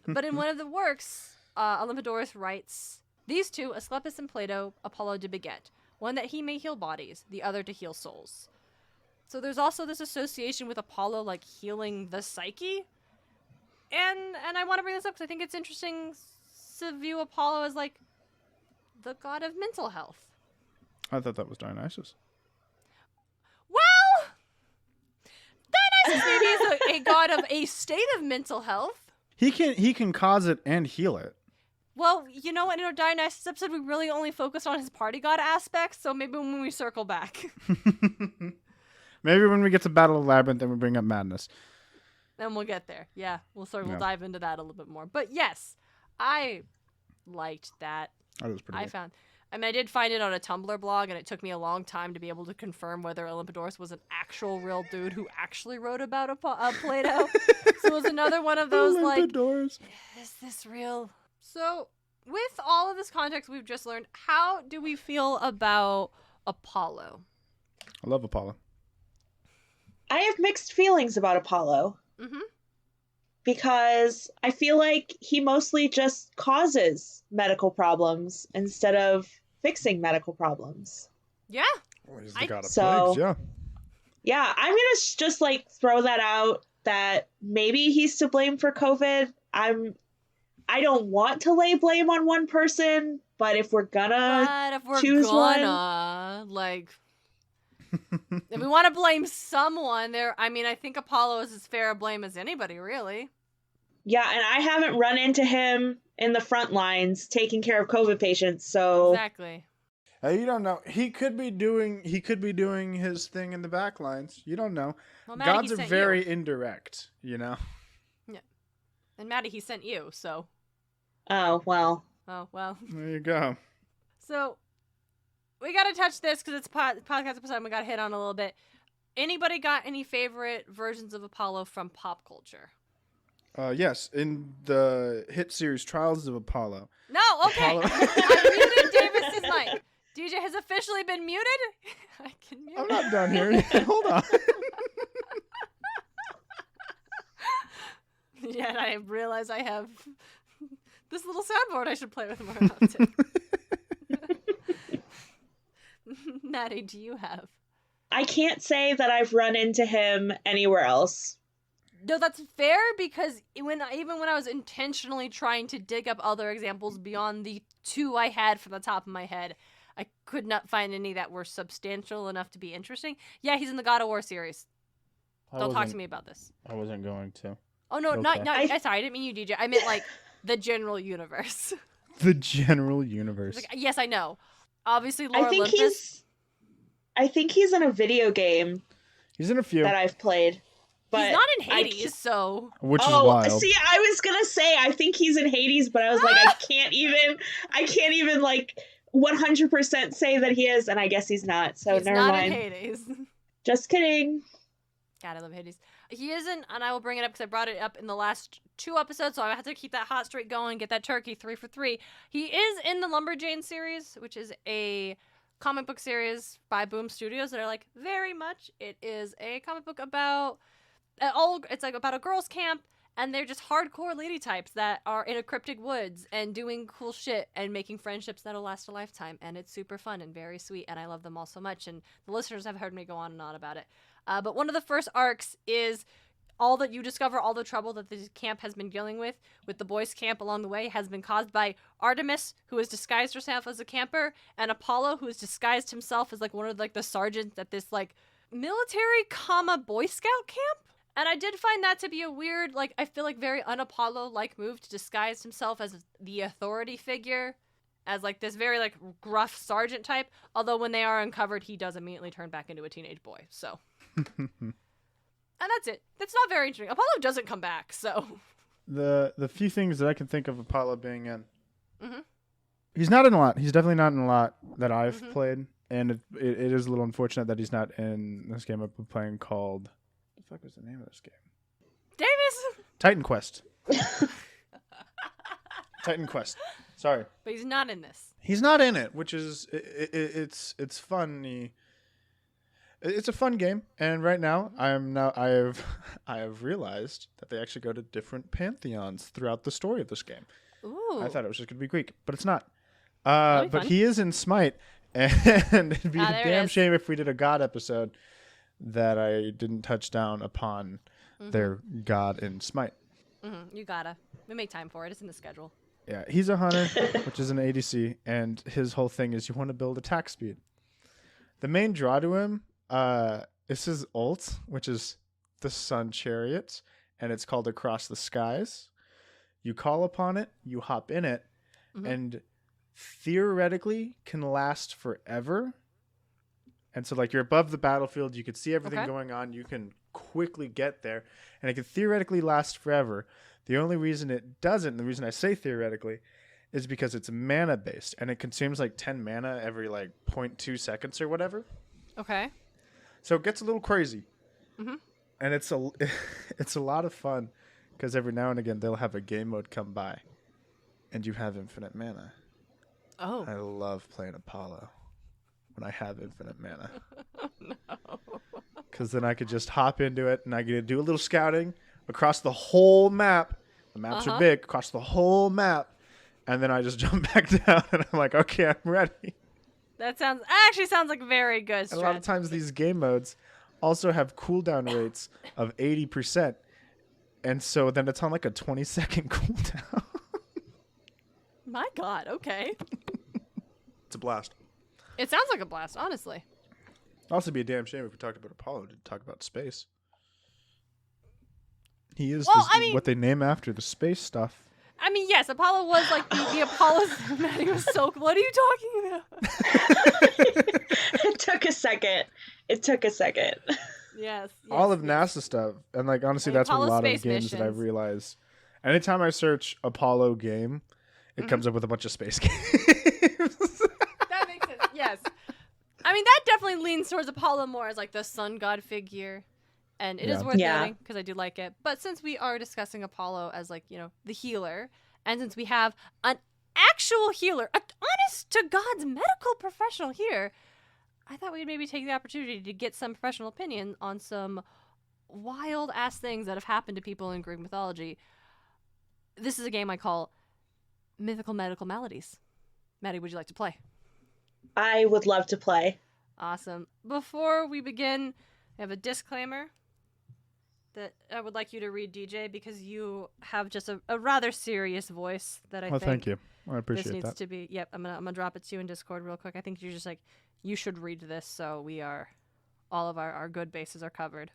But in one of the works, Olympiodorus writes, "These two, Asclepius and Plato, Apollo did beget. One that he may heal bodies, the other to heal souls." So there's also this association with Apollo, like healing the psyche. And I want to bring this up because I think it's interesting to view Apollo as like the god of mental health. I thought that was Dionysus. Well, Dionysus maybe is a god of a state of mental health. He can cause it and heal it. Well, you know what? In our Dionysus episode, we really only focused on his party god aspects, so maybe when we circle back. Maybe when we get to Battle of Labyrinth, then we bring up Madness. Then we'll get there. Yeah, we'll Yeah. dive into that a little bit more. But yes, I liked that. That was pretty cool. I did find it on a Tumblr blog, and it took me a long time to be able to confirm whether Olympiodorus was an actual real dude who actually wrote about Plato. So it was another one of those, like, Olympiodorus. is this real? So, with all of this context we've just learned, how do we feel about Apollo? I love Apollo. I have mixed feelings about Apollo. Mm-hmm. Because I feel like he mostly just causes medical problems instead of fixing medical problems. Yeah. Well, he's the god of So- plagues, yeah. Yeah, I'm gonna just like throw that out that maybe he's to blame for COVID. I don't want to lay blame on one person, but if we're gonna But if we're choose gonna, like, if we want to blame someone, I think Apollo is as fair a blame as anybody, really. Yeah, and I haven't run into him in the front lines taking care of COVID patients, so Exactly. You don't know. He could be doing his thing in the back lines. You don't know. Well, Maddy, Gods he are sent very you. indirect, you know. And Maddy, he sent you, so. oh well. Oh, well. There you go. So we got to touch this because it's podcast episode. We got to hit on a little bit. Anybody got any favorite versions of Apollo from pop culture? Yes, in the hit series Trials of Apollo. No, okay. I muted Davis's mic. DJ has officially been muted. I can mute. I'm not done here. Hold on. Yeah, I realize I have this little soundboard I should play with more often. Maddy, do you have? I can't say that I've run into him anywhere else. No, that's fair because even when I was intentionally trying to dig up other examples beyond the two I had from the top of my head, I could not find any that were substantial enough to be interesting. Yeah, he's in the God of War series. Don't talk to me about this. I wasn't going to. Oh, no, Okay. not sorry, I didn't mean you, DJ. I meant, like, the general universe. The general universe. Like, yes, I know. Obviously, Lore Olympus. I think he's in a video game. He's in a few. That I've played. But he's not in Hades, so... Which is wild. See, I was gonna say, I think he's in Hades, but I was like, I can't even, like, 100% say that he is, and I guess he's not, so he's never not mind. in Hades. Just kidding. God, I love Hades. He isn't, and I will bring it up because I brought it up in the last 2 episodes, so I have to keep that hot streak going, get that turkey 3 for 3. He is in the Lumberjanes series, which is a comic book series by Boom Studios that I like very much. It is a comic book about it's like about a girls' camp, and they're just hardcore lady types that are in a cryptic woods and doing cool shit and making friendships that'll last a lifetime. And it's super fun and very sweet, and I love them all so much. And the listeners have heard me go on and on about it. But one of the first arcs is all that you discover, all the trouble that the camp has been dealing with the boys' camp along the way has been caused by Artemis, who has disguised herself as a camper, and Apollo, who has disguised himself as like one of like the sergeants at this like military, Boy Scout camp. And I did find that to be a weird, like, I feel like very un-Apollo-like move to disguise himself as the authority figure, as, like, this very, like, gruff sergeant type. Although when they are uncovered, he does immediately turn back into a teenage boy, so. And that's it. That's not very interesting. Apollo doesn't come back, so. The few things that I can think of Apollo being in. Mm-hmm. He's not in a lot. He's definitely not in a lot that I've played. And it is a little unfortunate that he's not in this game I've been playing called... What the fuck was the name of this game? Davis! Titan Quest. Titan Quest. Sorry. But he's not in this. He's not in it, which is it's funny. It's a fun game, and right now I have realized that they actually go to different pantheons throughout the story of this game. Ooh. I thought it was just gonna be Greek, but it's not. That'll be But fun. he is in Smite, and it'd be a there it damn is. shame if we did a God episode that I didn't touch down upon their God in Smite. You gotta. We make time for it. It's in the schedule. Yeah, he's a hunter, which is an ADC, and his whole thing is you want to build attack speed. The main draw to him is his ult, which is the Sun Chariot, and it's called Across the Skies. You call upon it, you hop in it, and theoretically can last forever. And so, like, you're above the battlefield, you can see everything going on, you can quickly get there, and it can theoretically last forever. The only reason it doesn't, and the reason I say theoretically, is because it's mana based, and it consumes like 10 mana every like 0.2 seconds or whatever. Okay. So it gets a little crazy, and it's a lot of fun because every now and again they'll have a game mode come by, and you have infinite mana. Oh. I love playing Apollo when I have infinite mana. No. Because then I could just hop into it and I could do a little scouting across the whole map. The maps are big, across the whole map. And then I just jump back down and I'm like, okay, I'm ready. That actually sounds like very good strat. A lot of times these game modes also have cooldown rates of 80%. And so then it's on like a 20-second cooldown. My God, okay. It's a blast. It sounds like a blast, honestly. It'd also be a damn shame if we talked about Apollo to talk about space. He is what they name after, the space stuff. I mean, yes, Apollo was like the Apollo's. Maddie was so. What are you talking about? It took a second. Yes. All of NASA stuff. And like honestly, And that's what a Apollo lot of space games that I missions. realize. Anytime I search Apollo game, it comes up with a bunch of space games. I mean, that definitely leans towards Apollo more as like the sun god figure. And it is worth noting because I do like it. But since we are discussing Apollo as like, the healer, and since we have an actual healer, an honest to God's medical professional here, I thought we'd maybe take the opportunity to get some professional opinion on some wild ass things that have happened to people in Greek mythology. This is a game I call Mythical Medical Maladies. Maddy, would you like to play? I would love to play. Awesome. Before we begin, I have a disclaimer that I would like you to read, DJ, because you have just a rather serious voice that I think. Thank you. I appreciate this needs that. to be. Yep, I'm gonna drop it to you in Discord real quick. I think you're just like, you should read this, so all of our good bases are covered.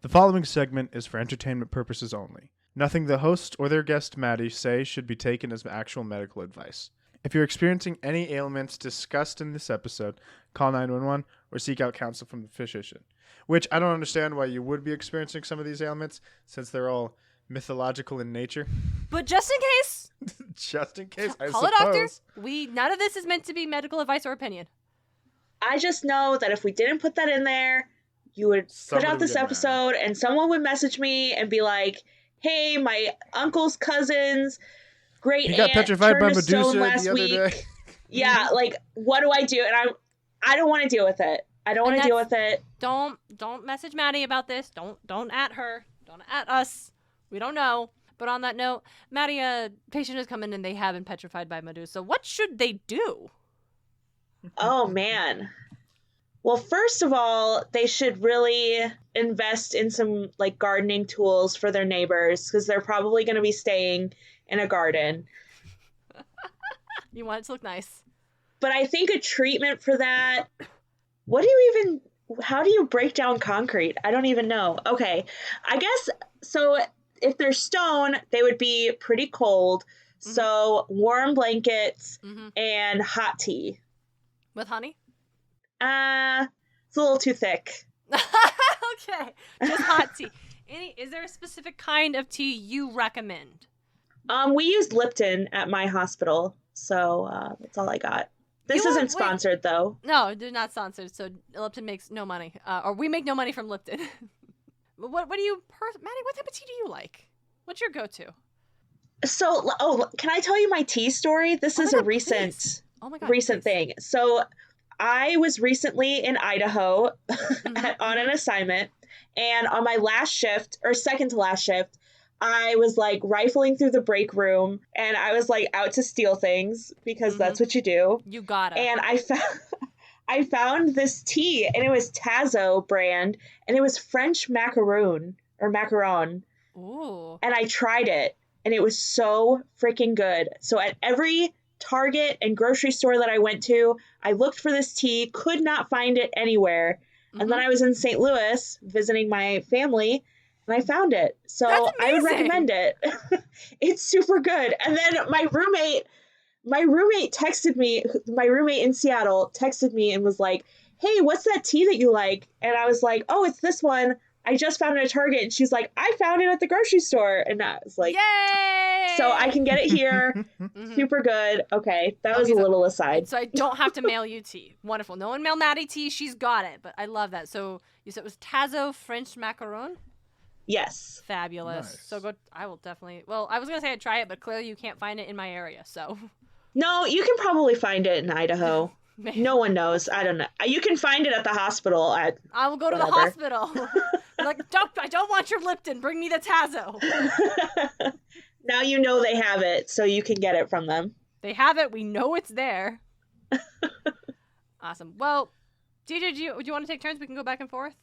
The following segment is for entertainment purposes only. Nothing the host or their guest Maddy say should be taken as actual medical advice. If you're experiencing any ailments discussed in this episode, call 911 or seek out counsel from the physician. Which I don't understand why you would be experiencing some of these ailments, since they're all mythological in nature. But just in case, just in case, I call suppose. a doctor. None of this is meant to be medical advice or opinion. I just know that if we didn't put that in there, you would put out this episode and someone would message me and be like, hey, my uncle's cousin's great aunt got petrified by turned to stone last the other week. day. Yeah, like, what do I do? And I don't want to deal with it. I don't want to deal with it. Don't message Maddy about this. Don't at her. Don't at us. We don't know. But on that note, Maddy, a patient has come in and they have been petrified by Medusa. What should they do? Oh, man. Well, first of all, they should really invest in some like gardening tools for their neighbors because they're probably going to be staying in a garden. You want it to look nice. But I think a treatment for that, how do you break down concrete? I don't even know. Okay, I guess, so if they're stone, they would be pretty cold. Mm-hmm. So warm blankets and hot tea. With honey? It's a little too thick. Okay, just hot tea. Is there a specific kind of tea you recommend? We use Lipton at my hospital, so that's all I got. This isn't sponsored, though. No, they're not sponsored, so Lipton makes no money. Or we make no money from Lipton. Maddy, what type of tea do you like? What's your go-to? So, can I tell you my tea story? This is a recent thing. So, I was recently in Idaho on an assignment, and on my last shift, or second to last shift, I was like rifling through the break room and I was like out to steal things because that's what you do. You got it. And I found this tea and it was Tazo brand and it was French macaron. Ooh. And I tried it and it was so freaking good. So at every Target and grocery store that I went to, I looked for this tea, could not find it anywhere. And then I was in St. Louis visiting my family and I found it. So I would recommend it. It's super good. And then my roommate texted me, my roommate in Seattle texted me and was like, hey, what's that tea that you like? And I was like, oh, it's this one. I just found it at Target. And she's like, I found it at the grocery store. And I was like, yay! So I can get it here. Super good. Okay. That was a little aside. So I don't have to mail you tea. Wonderful. No one mail Maddy tea. She's got it. But I love that. So you said it was Tazo French macaron? Yes. Fabulous. Nice. So good. I will definitely. Well, I was going to say I'd try it, but clearly you can't find it in my area. So. No, you can probably find it in Idaho. No one knows. I don't know. You can find it at the hospital. I will go to the hospital. Like, I don't want your Lipton. Bring me the Tazo. Now you know they have it, so you can get it from them. They have it. We know it's there. Awesome. Well, DJ, do you want to take turns? We can go back and forth.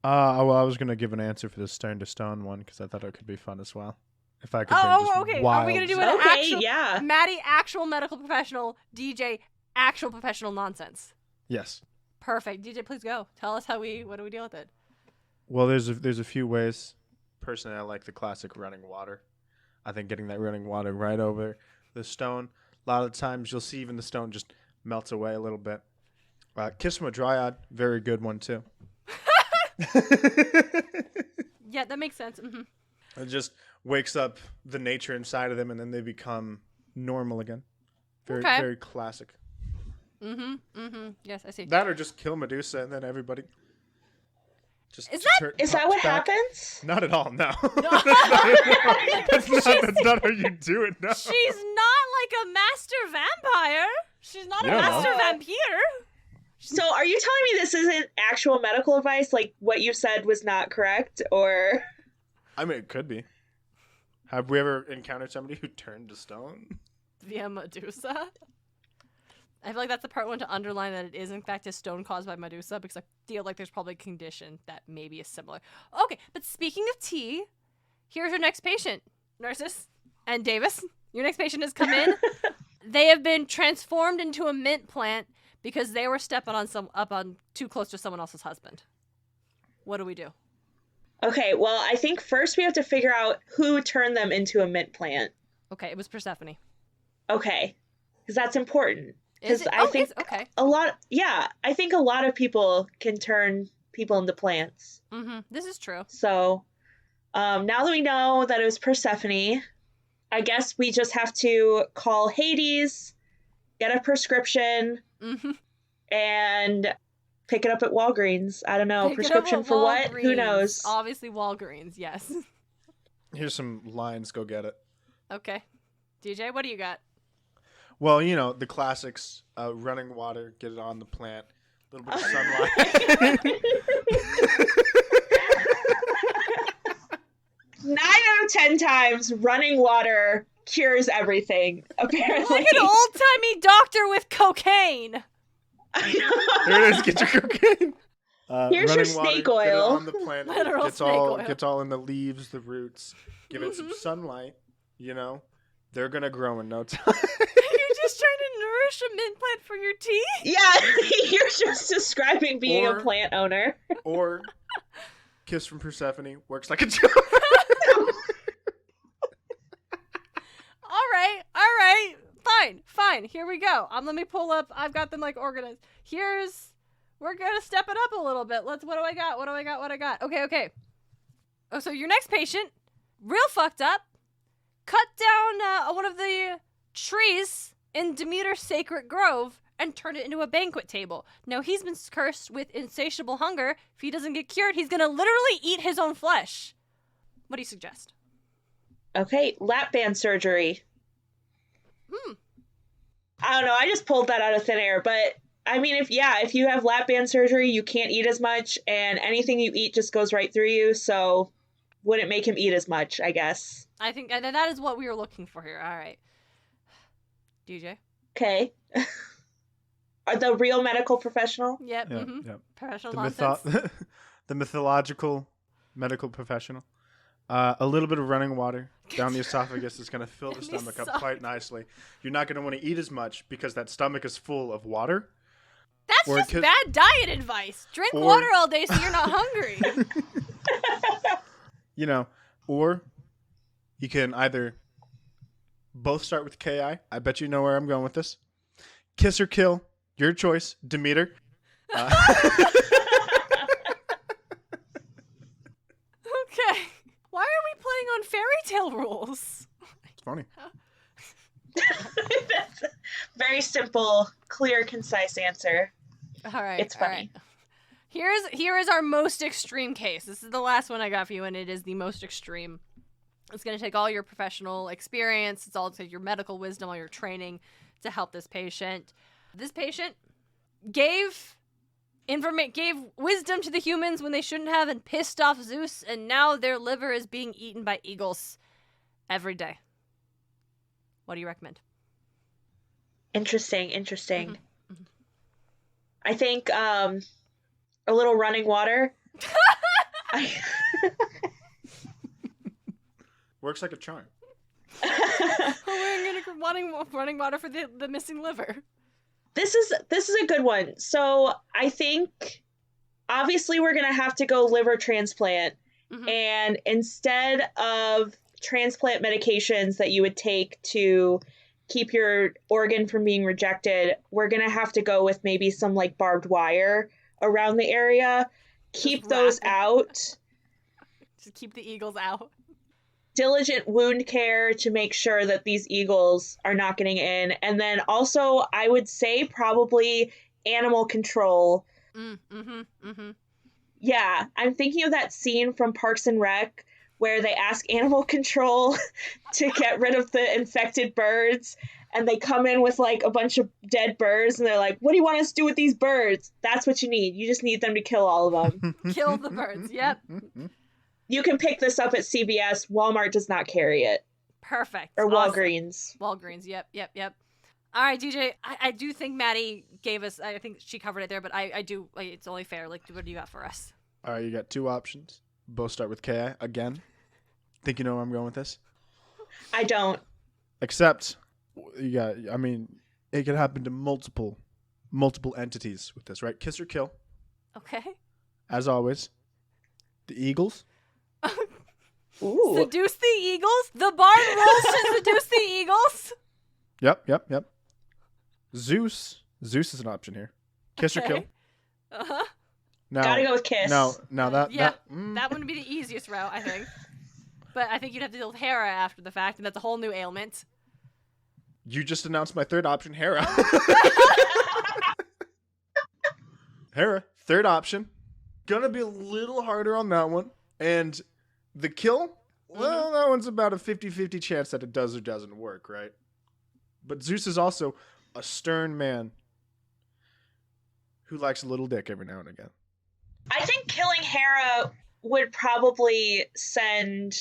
Well, I was gonna give an answer for the stone to stone one because I thought it could be fun as well. If I could. Okay. Are we gonna do an actual? Yeah. Maddy, actual medical professional. DJ, actual professional nonsense. Yes. Perfect. DJ, please go. Tell us what do we deal with it? Well, there's a few ways. Personally, I like the classic running water. I think getting that running water right over the stone. A lot of times you'll see even the stone just melts away a little bit. Kiss from a dryad, very good one too. Yeah, that makes sense. It just wakes up the nature inside of them, and then they become normal again. Very classic. Yes, I see. That or just kill Medusa and then everybody. Is that what happens? Not at all. No. No. That's not how you do it. No. She's not like a master vampire. She's not a master vampire. So are you telling me this isn't actual medical advice? Like what you said was not correct, or? I mean, it could be. Have we ever encountered somebody who turned to stone? Via Medusa? I feel like that's the part one to underline that it is in fact a stone caused by Medusa, because I feel like there's probably a condition that maybe is similar. Okay, but speaking of tea, here's your next patient, nurses and Davis. Your next patient has come in. They have been transformed into a mint plant because they were stepping on too close to someone else's husband. What do we do? Okay, well, I think first we have to figure out who turned them into a mint plant. Okay, it was Persephone. Okay, because that's important. Is it? I think okay. I think a lot of people can turn people into plants. This is true. So, now that we know that it was Persephone, I guess we just have to call Hades, get a prescription, and pick it up at Walgreens. I don't know. Pick prescription for what? Who knows? Obviously Walgreens, yes. Here's some lines. Go get it. Okay. DJ, what do you got? Well, you know, the classics. Running water, get it on the plant. A little bit of sunlight. 9 out of 10 times, running water cures everything, apparently. Like an old-timey doctor with cocaine. Here it is. Get your cocaine. Here's your snake water, oil. Get it on the plant. Literal Gets snake oil. Gets all in the leaves, the roots. Give it some sunlight. You know, they're gonna grow in no time. You're just trying to nourish a mint plant for your tea? Yeah, you're just describing being a plant owner. Or kiss from Persephone works like a charm. All right. Fine. Here we go. Let me pull up. I've got them like organized. We're gonna step it up a little bit. What do I got? Okay. Oh, so your next patient, real fucked up, cut down one of the trees in Demeter's sacred grove and turned it into a banquet table. Now he's been cursed with insatiable hunger. If he doesn't get cured, he's gonna literally eat his own flesh. What do you suggest? Okay, lap band surgery. I don't know, I just pulled that out of thin air, but I mean, if you have lap band surgery, you can't eat as much, and anything you eat just goes right through you, so wouldn't make him eat as much, I guess. I think that is what we were looking for here. All right. DJ? Okay. Are the real medical professional? Yep. Yep. Professional nonsense. The mythological medical professional. A little bit of running water down the esophagus is going to fill the stomach up quite nicely. You're not going to want to eat as much because that stomach is full of water. That's just bad diet advice. Drink water all day so you're not hungry. You know, or you can either both start with K.I. I bet you know where I'm going with this. Kiss or kill. Your choice, Demeter. Okay. Why are we playing on fairy tale rules? It's funny. That's a very simple, clear, concise answer. All right. It's funny. All right. Here is our most extreme case. This is the last one I got for you, and it is the most extreme. It's going to take all your professional experience. It's all your medical wisdom, all your training to help this patient. This patient gave wisdom to the humans when they shouldn't have and pissed off Zeus, and now their liver is being eaten by eagles every day. What do you recommend? Interesting. Mm-hmm. I think a little running water. Works like a charm. We're gonna running water for the missing liver. This is a good one. So I think obviously we're gonna have to go liver transplant, and instead of transplant medications that you would take to keep your organ from being rejected, we're gonna have to go with maybe some like barbed wire around the area. Keep those out. Just keep the eagles out. diligent wound care to make sure that these eagles are not getting in. And then also, I would say probably animal control. Yeah, I'm thinking of that scene from Parks and Rec where they ask animal control to get rid of the infected birds, and they come in with like a bunch of dead birds, and they're like, what do you want us to do with these birds? That's what you need. You just need them to kill all of them. Kill the birds. Yep. You can pick this up at CVS. Walmart does not carry it. Perfect. Or Awesome. Walgreens. Walgreens. Yep. All right, DJ, I do think Maddy gave us, I think she covered it there, but I do, like, it's only fair. Like, what do you got for us? All right, you got two options. Both start with K again. Think you know where I'm going with this? I don't. Except, it could happen to multiple entities with this, right? Kiss or kill. Okay. As always, the Eagles. Ooh. Seduce the Eagles? The barn rolls to seduce the Eagles? Yep. Zeus is an option here. Kiss or kill. Uh-huh. Now, Gotta go with kiss. Now that that wouldn't be the easiest route, I think. But I think you'd have to deal with Hera after the fact, and that's a whole new ailment. You just announced my third option, Hera. Hera, third option. Gonna be a little harder on that one. And the kill, well, that one's about a 50-50 chance that it does or doesn't work, right? But Zeus is also a stern man who likes a little dick every now and again. I think killing Hera would probably send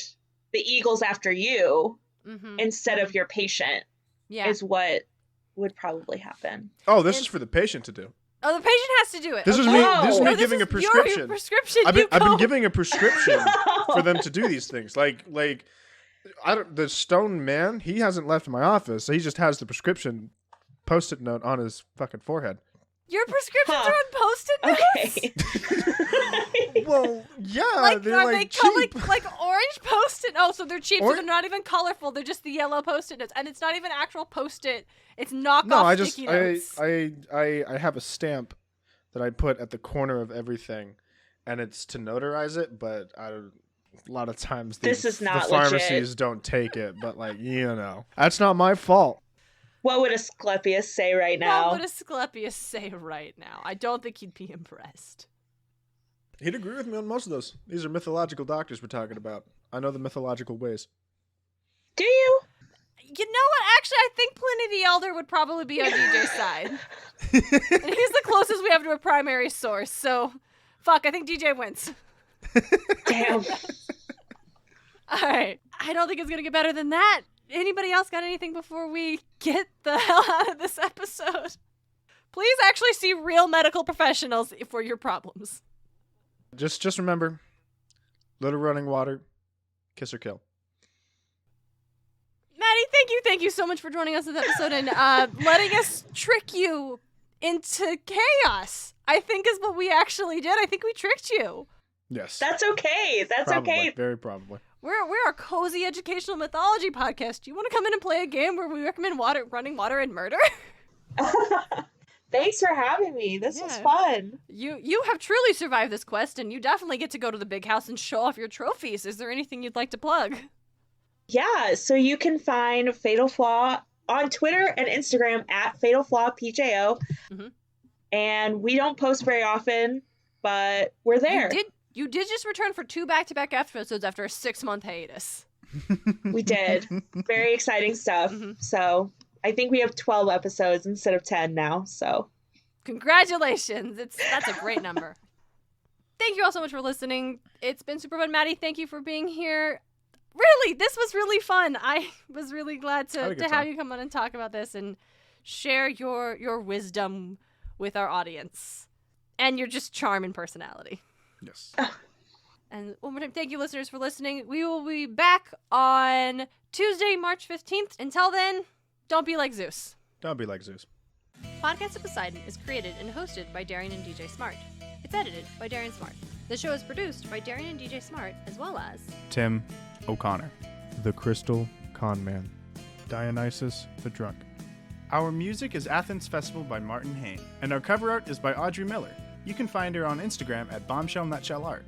the Eagles after you instead of your patient. Yeah. Is what would probably happen. Oh, this is for the patient to do. Oh, the patient has to do it. This is me giving a prescription. Your prescription. I've been giving a prescription for them to do these things. Like the stone man, he hasn't left my office, so he just has the prescription post-it note on his fucking forehead. Your prescriptions are on post-it notes? Okay. Well, yeah, they're they cheap. like orange post-it? Oh, so they're cheap, so they're not even colorful. They're just the yellow post-it notes, and it's not even actual post-it. It's knockoff sticky notes. I have a stamp that I put at the corner of everything, and it's to notarize it. But a lot of times the pharmacies legit. don't take it. But that's not my fault. What would Asclepius say right now? What would Asclepius say right now? I don't think he'd be impressed. He'd agree with me on most of those. These are mythological doctors we're talking about. I know the mythological ways. Do you? You know what? Actually, I think Pliny the Elder would probably be on DJ's side. And he's the closest we have to a primary source, so fuck, I think DJ wins. Damn. All right. I don't think it's going to get better than that. Anybody else got anything before we get the hell out of this episode? Please actually see real medical professionals for your problems. Just remember, little running water, kiss or kill. Maddy, thank you so much for joining us in this episode and letting us trick you into chaos. I think is what we actually did. I think we tricked you. Yes. That's okay. Okay. Very probably. We're a cozy educational mythology podcast. Do you want to come in and play a game where we recommend running water and murder? Thanks for having me. This was fun. You have truly survived this quest, and you definitely get to go to the big house and show off your trophies. Is there anything you'd like to plug? Yeah, so you can find Fatal Flaw on Twitter and Instagram at Fatal Flaw PJO. Mm-hmm. And we don't post very often, but we're there. You did just return for 2 back-to-back episodes after a 6-month hiatus. We did. Very exciting stuff. Mm-hmm. So I think we have 12 episodes instead of 10 now. So congratulations. That's a great number. Thank you all so much for listening. It's been super fun. Maddy, thank you for being here. Really, this was really fun. I was really glad to have you come on and talk about this and share your wisdom with our audience and your just charm and personality. Yes. And one more time, thank you, listeners, for listening. We will be back on Tuesday, March 15th. Until then, don't be like Zeus. Don't be like Zeus. Podcast of Poseidon is created and hosted by Darien and DJ Smart. It's edited by Darien Smart. The show is produced by Darien and DJ Smart, as well as Tim O'Connor, the Crystal Con Man, Dionysus the Drunk. Our music is Athens Festival by Martin Hain, and our cover art is by Audrey Miller. You can find her on Instagram at bombshell.nutshellart.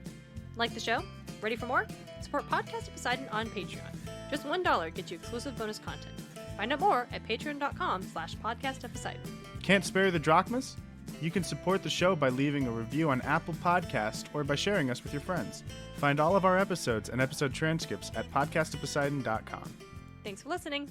Like the show? Ready for more? Support Podcast of Poseidon on Patreon. Just $1 gets you exclusive bonus content. Find out more at patreon.com/podcastofposeidon. Can't spare the drachmas? You can support the show by leaving a review on Apple Podcast or by sharing us with your friends. Find all of our episodes and episode transcripts at podcastofposeidon.com. Thanks for listening.